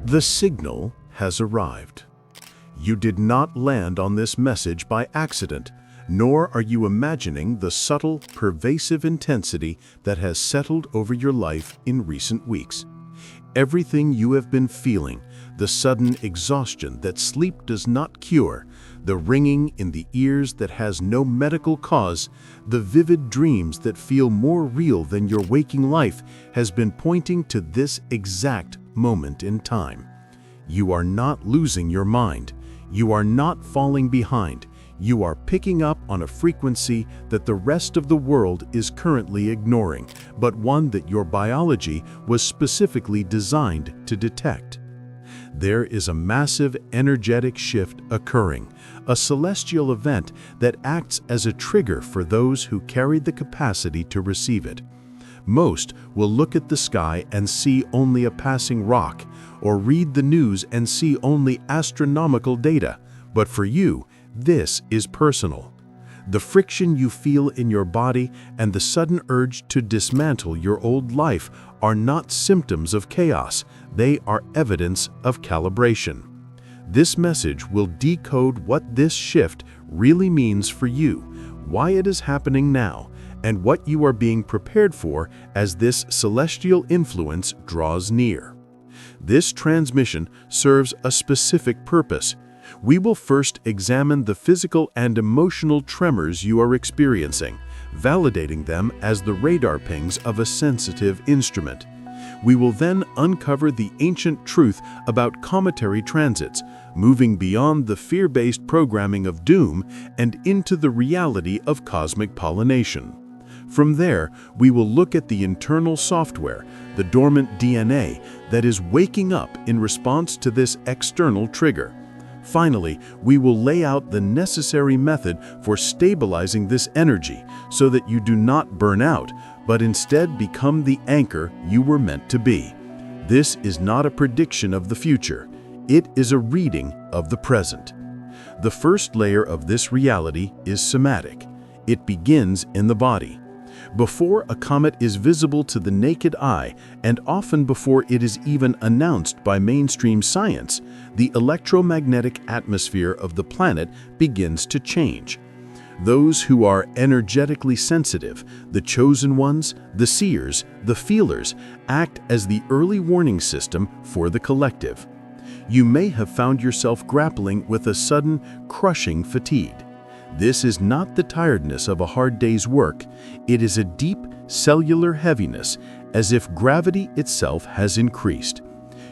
The signal has arrived. You did not land on this message by accident, nor are you imagining the subtle, pervasive intensity that has settled over your life in recent weeks. Everything you have been feeling, the sudden exhaustion that sleep does not cure, the ringing in the ears that has no medical cause, the vivid dreams that feel more real than your waking life, has been pointing to this exact moment in time. You are not losing your mind. You are not falling behind. You are picking up on a frequency that the rest of the world is currently ignoring, but one that your biology was specifically designed to detect. There is a massive energetic shift occurring, a celestial event that acts as a trigger for those who carried the capacity to receive it. Most will look at the sky and see only a passing rock, or read the news and see only astronomical data. But for you, this is personal. The friction you feel in your body and the sudden urge to dismantle your old life are not symptoms of chaos. They are evidence of calibration. This message will decode what this shift really means for you, why it is happening now, and what you are being prepared for as this celestial influence draws near. This transmission serves a specific purpose. We will first examine the physical and emotional tremors you are experiencing, validating them as the radar pings of a sensitive instrument. We will then uncover the ancient truth about cometary transits, moving beyond the fear-based programming of doom and into the reality of cosmic pollination. From there, we will look at the internal software, the dormant DNA that is waking up in response to this external trigger. Finally, we will lay out the necessary method for stabilizing this energy so that you do not burn out, but instead become the anchor you were meant to be. This is not a prediction of the future. It is a reading of the present. The first layer of this reality is somatic. It begins in the body. Before a comet is visible to the naked eye, and often before it is even announced by mainstream science, the electromagnetic atmosphere of the planet begins to change. Those who are energetically sensitive, the chosen ones, the seers, the feelers, act as the early warning system for the collective. You may have found yourself grappling with a sudden, crushing fatigue. This is not the tiredness of a hard day's work. It is a deep, cellular heaviness, as if gravity itself has increased.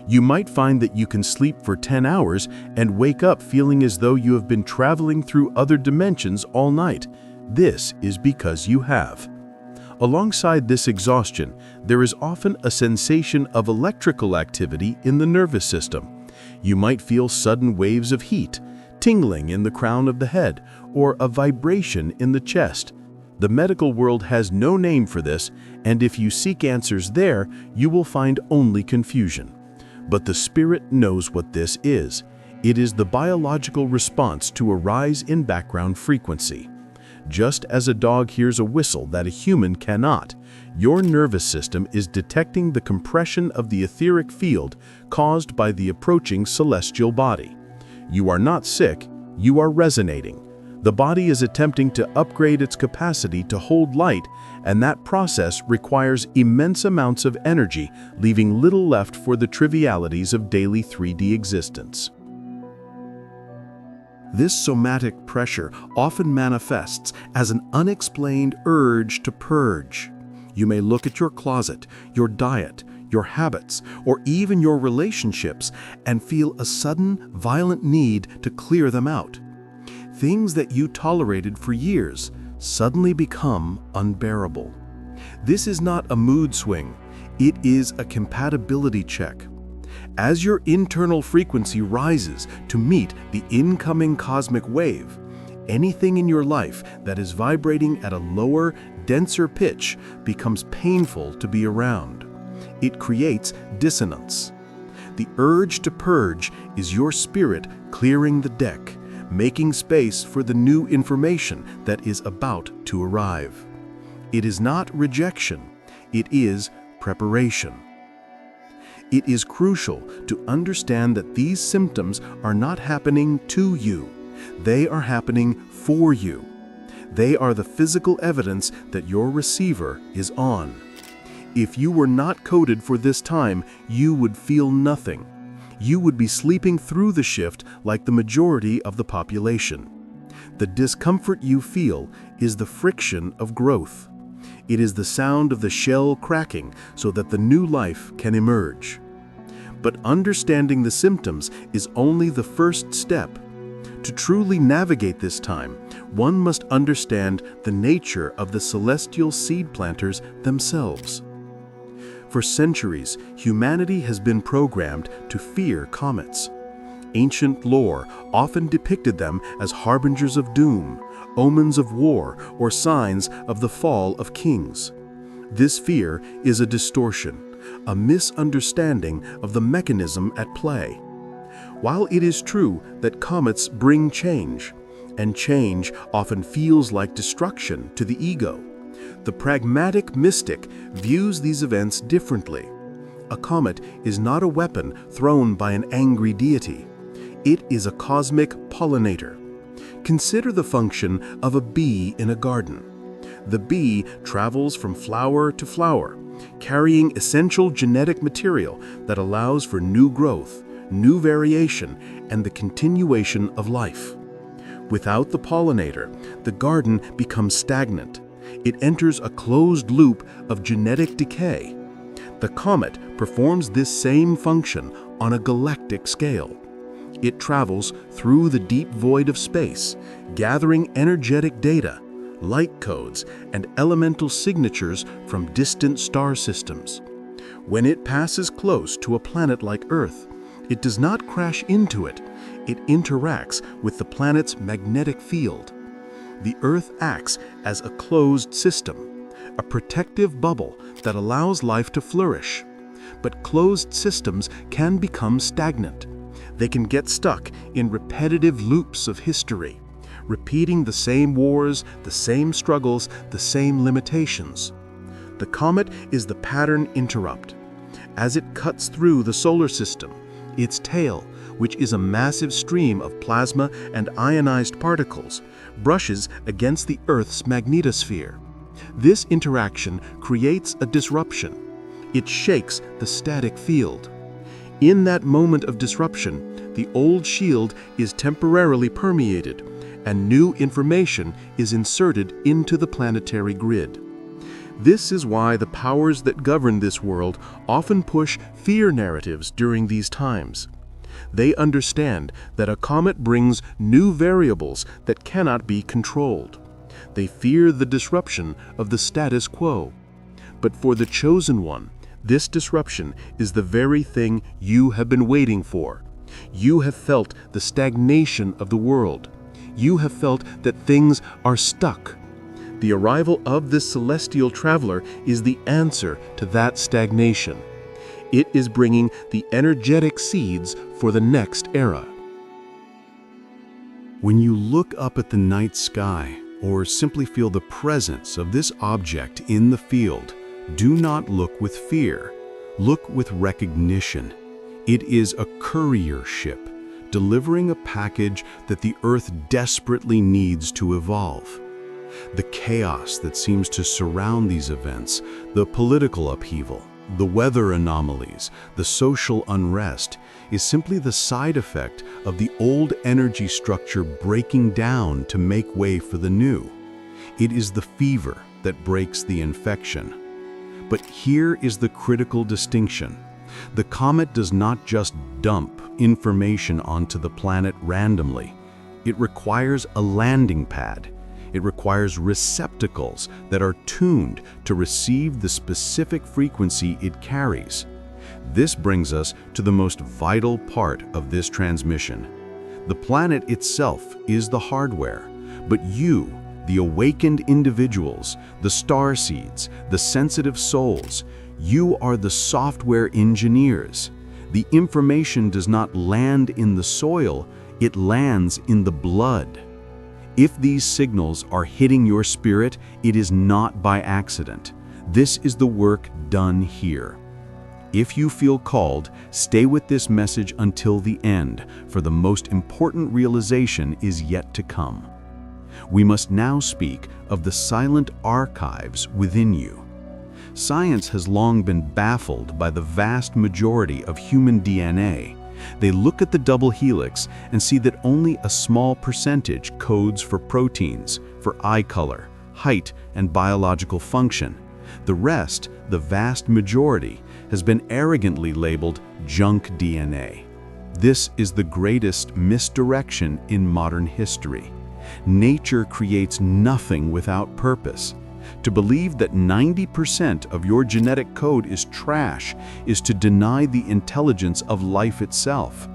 You might find that you can sleep for 10 hours and wake up feeling as though you have been traveling through other dimensions all night. This is because you have. Alongside this exhaustion, there is often a sensation of electrical activity in the nervous system. You might feel sudden waves of heat, tingling in the crown of the head, or a vibration in the chest. The medical world has no name for this, and if you seek answers there, you will find only confusion. But the spirit knows what this is. It is the biological response to a rise in background frequency. Just as a dog hears a whistle that a human cannot, your nervous system is detecting the compression of the etheric field caused by the approaching celestial body. You are not sick, you are resonating. The body is attempting to upgrade its capacity to hold light, and that process requires immense amounts of energy, leaving little left for the trivialities of daily 3D existence. This somatic pressure often manifests as an unexplained urge to purge. You may look at your closet, your diet, your habits, or even your relationships and feel a sudden, violent need to clear them out. Things that you tolerated for years suddenly become unbearable. This is not a mood swing, it is a compatibility check. As your internal frequency rises to meet the incoming cosmic wave, anything in your life that is vibrating at a lower, denser pitch becomes painful to be around. It creates dissonance. The urge to purge is your spirit clearing the deck, making space for the new information that is about to arrive. It is not rejection, it is preparation. It is crucial to understand that these symptoms are not happening to you. They are happening for you. They are the physical evidence that your receiver is on. If you were not coded for this time, you would feel nothing. You would be sleeping through the shift like the majority of the population. The discomfort you feel is the friction of growth. It is the sound of the shell cracking so that the new life can emerge. But understanding the symptoms is only the first step. To truly navigate this time, one must understand the nature of the celestial seed planters themselves. For centuries, humanity has been programmed to fear comets. Ancient lore often depicted them as harbingers of doom, omens of war, or signs of the fall of kings. This fear is a distortion, a misunderstanding of the mechanism at play. While it is true that comets bring change, and change often feels like destruction to the ego, the pragmatic mystic views these events differently. A comet is not a weapon thrown by an angry deity. It is a cosmic pollinator. Consider the function of a bee in a garden. The bee travels from flower to flower, carrying essential genetic material that allows for new growth, new variation, and the continuation of life. Without the pollinator, the garden becomes stagnant. It enters a closed loop of genetic decay. The comet performs this same function on a galactic scale. It travels through the deep void of space, gathering energetic data, light codes, and elemental signatures from distant star systems. When it passes close to a planet like Earth, it does not crash into it. It interacts with the planet's magnetic field. The Earth acts as a closed system, a protective bubble that allows life to flourish. But closed systems can become stagnant. They can get stuck in repetitive loops of history, repeating the same wars, the same struggles, the same limitations. The comet is the pattern interrupt. As it cuts through the solar system, its tail, which is a massive stream of plasma and ionized particles, brushes against the Earth's magnetosphere. This interaction creates a disruption. It shakes the static field. In that moment of disruption, the old shield is temporarily permeated, and new information is inserted into the planetary grid. This is why the powers that govern this world often push fear narratives during these times. They understand that a comet brings new variables that cannot be controlled. They fear the disruption of the status quo. But for the chosen one, this disruption is the very thing you have been waiting for. You have felt the stagnation of the world. You have felt that things are stuck. The arrival of this celestial traveler is the answer to that stagnation. It is bringing the energetic seeds for the next era. When you look up at the night sky, or simply feel the presence of this object in the field, do not look with fear. Look with recognition. It is a courier ship, delivering a package that the Earth desperately needs to evolve. The chaos that seems to surround these events, the political upheaval, the weather anomalies, the social unrest, is simply the side effect of the old energy structure breaking down to make way for the new. It is the fever that breaks the infection. But here is the critical distinction. The comet does not just dump information onto the planet randomly. It requires a landing pad. It requires receptacles that are tuned to receive the specific frequency it carries. This brings us to the most vital part of this transmission. The planet itself is the hardware, but you, the awakened individuals, the star seeds, the sensitive souls, you are the software engineers. The information does not land in the soil, it lands in the blood. If these signals are hitting your spirit, it is not by accident. This is the work done here. If you feel called, stay with this message until the end, for the most important realization is yet to come. We must now speak of the silent archives within you. Science has long been baffled by the vast majority of human DNA. They look at the double helix and see that only a small percentage codes for proteins, for eye color, height, and biological function. The rest, the vast majority, has been arrogantly labeled junk DNA. This is the greatest misdirection in modern history. Nature creates nothing without purpose. To believe that 90% of your genetic code is trash is to deny the intelligence of life itself.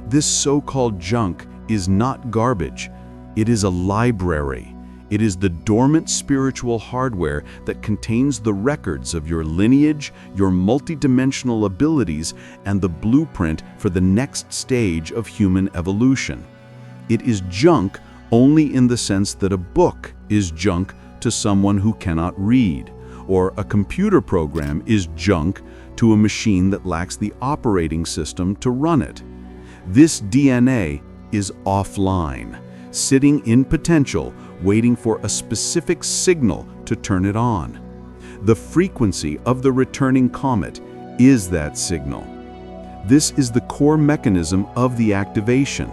This so-called junk is not garbage. It is a library. It is the dormant spiritual hardware that contains the records of your lineage, your multidimensional abilities, and the blueprint for the next stage of human evolution. It is junk only in the sense that a book is junk to someone who cannot read, or a computer program is junk to a machine that lacks the operating system to run it. This DNA is offline, sitting in potential, waiting for a specific signal to turn it on. The frequency of the returning comet is that signal. This is the core mechanism of the activation.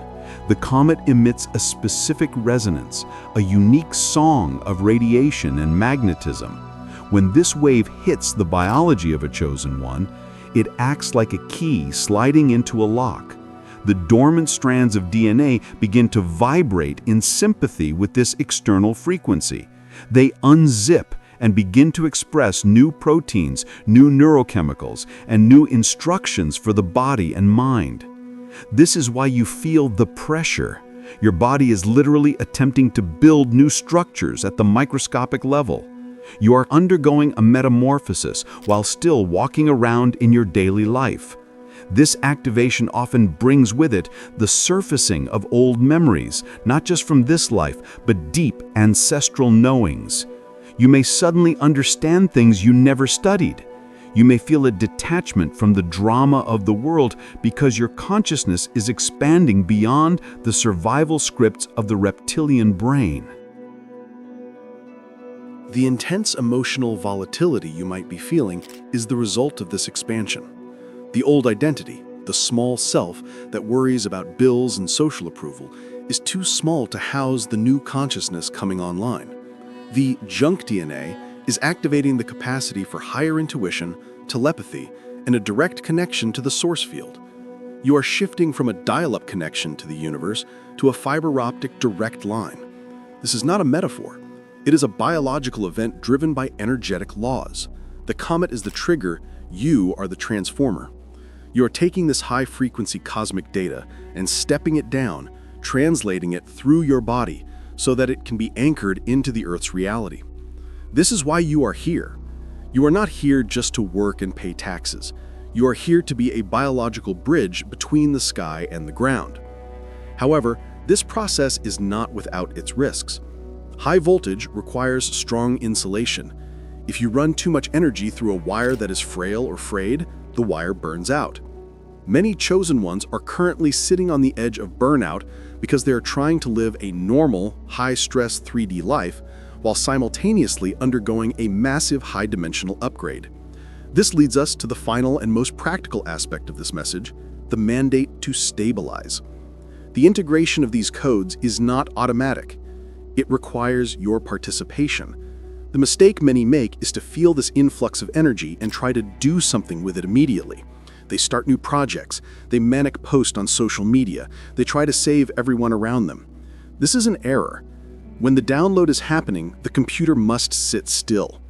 The comet emits a specific resonance, a unique song of radiation and magnetism. When this wave hits the biology of a chosen one, it acts like a key sliding into a lock. The dormant strands of DNA begin to vibrate in sympathy with this external frequency. They unzip and begin to express new proteins, new neurochemicals, and new instructions for the body and mind. This is why you feel the pressure. Your body is literally attempting to build new structures at the microscopic level. You are undergoing a metamorphosis while still walking around in your daily life. This activation often brings with it the surfacing of old memories, not just from this life, but deep ancestral knowings. You may suddenly understand things you never studied. You may feel a detachment from the drama of the world because your consciousness is expanding beyond the survival scripts of the reptilian brain. The intense emotional volatility you might be feeling is the result of this expansion. The old identity, the small self that worries about bills and social approval, is too small to house the new consciousness coming online. The junk DNA is activating the capacity for higher intuition, telepathy, and a direct connection to the source field. You are shifting from a dial-up connection to the universe to a fiber optic direct line. This is not a metaphor. It is a biological event driven by energetic laws. The comet is the trigger, you are the transformer. You are taking this high-frequency cosmic data and stepping it down, translating it through your body so that it can be anchored into the Earth's reality. This is why you are here. You are not here just to work and pay taxes. You are here to be a biological bridge between the sky and the ground. However, this process is not without its risks. High voltage requires strong insulation. If you run too much energy through a wire that is frail or frayed, the wire burns out. Many chosen ones are currently sitting on the edge of burnout because they are trying to live a normal, high-stress 3D life while simultaneously undergoing a massive high-dimensional upgrade. This leads us to the final and most practical aspect of this message, the mandate to stabilize. The integration of these codes is not automatic. It requires your participation. The mistake many make is to feel this influx of energy and try to do something with it immediately. They start new projects, they manic post on social media, they try to save everyone around them. This is an error. When the download is happening, the computer must sit still.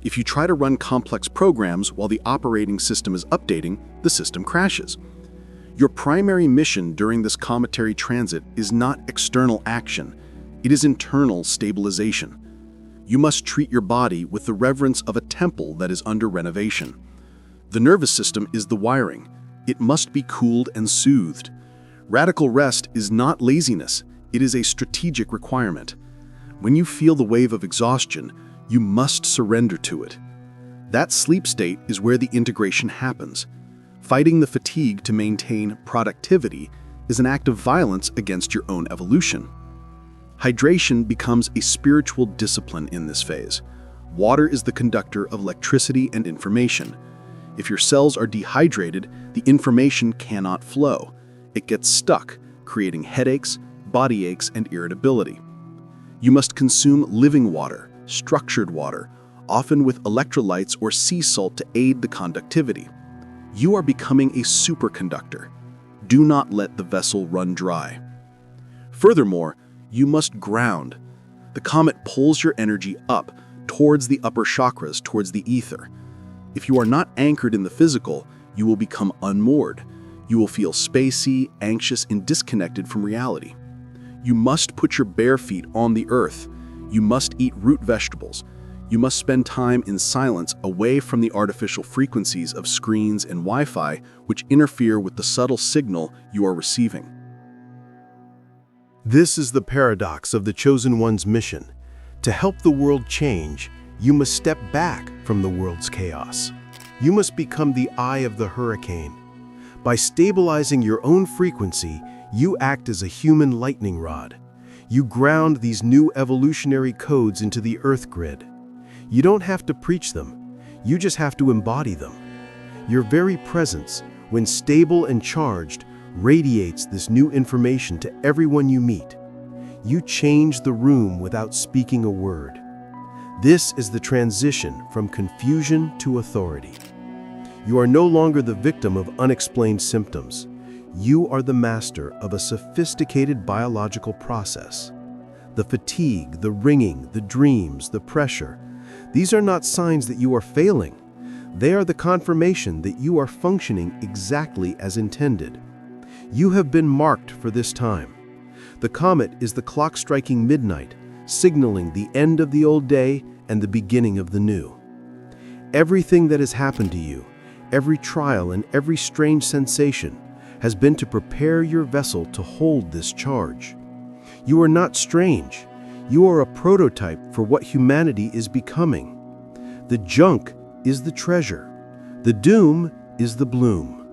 If you try to run complex programs while the operating system is updating, the system crashes. Your primary mission during this cometary transit is not external action, it is internal stabilization. You must treat your body with the reverence of a temple that is under renovation. The nervous system is the wiring. It must be cooled and soothed. Radical rest is not laziness, it is a strategic requirement. When you feel the wave of exhaustion, you must surrender to it. That sleep state is where the integration happens. Fighting the fatigue to maintain productivity is an act of violence against your own evolution. Hydration becomes a spiritual discipline in this phase. Water is the conductor of electricity and information. If your cells are dehydrated, the information cannot flow. It gets stuck, creating headaches, body aches, and irritability. You must consume living water, structured water, often with electrolytes or sea salt to aid the conductivity. You are becoming a superconductor. Do not let the vessel run dry. Furthermore, you must ground. The comet pulls your energy up towards the upper chakras, towards the ether. If you are not anchored in the physical, you will become unmoored. You will feel spacey, anxious, and disconnected from reality. You must put your bare feet on the earth. You must eat root vegetables. You must spend time in silence away from the artificial frequencies of screens and Wi-Fi, which interfere with the subtle signal you are receiving. This is the paradox of the Chosen One's mission. To help the world change, you must step back from the world's chaos. You must become the eye of the hurricane. By stabilizing your own frequency, you act as a human lightning rod. You ground these new evolutionary codes into the Earth grid. You don't have to preach them. You just have to embody them. Your very presence, when stable and charged, radiates this new information to everyone you meet. You change the room without speaking a word. This is the transition from confusion to authority. You are no longer the victim of unexplained symptoms. You are the master of a sophisticated biological process. The fatigue, the ringing, the dreams, the pressure, these are not signs that you are failing. They are the confirmation that you are functioning exactly as intended. You have been marked for this time. The comet is the clock striking midnight, signaling the end of the old day and the beginning of the new. Everything that has happened to you, every trial and every strange sensation, has been to prepare your vessel to hold this charge. You are not strange. You are a prototype for what humanity is becoming. The junk is the treasure. The doom is the bloom.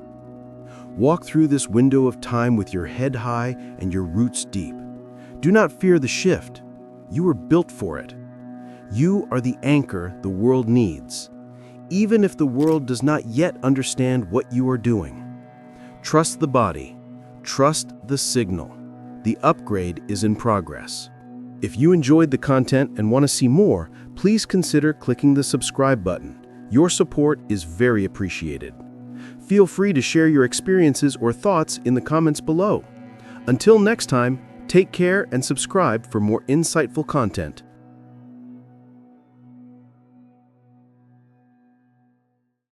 Walk through this window of time with your head high and your roots deep. Do not fear the shift. You were built for it. You are the anchor the world needs, even if the world does not yet understand what you are doing. Trust the body. Trust the signal. The upgrade is in progress. If you enjoyed the content and want to see more, please consider clicking the subscribe button. Your support is very appreciated. Feel free to share your experiences or thoughts in the comments below. Until next time, take care and subscribe for more insightful content.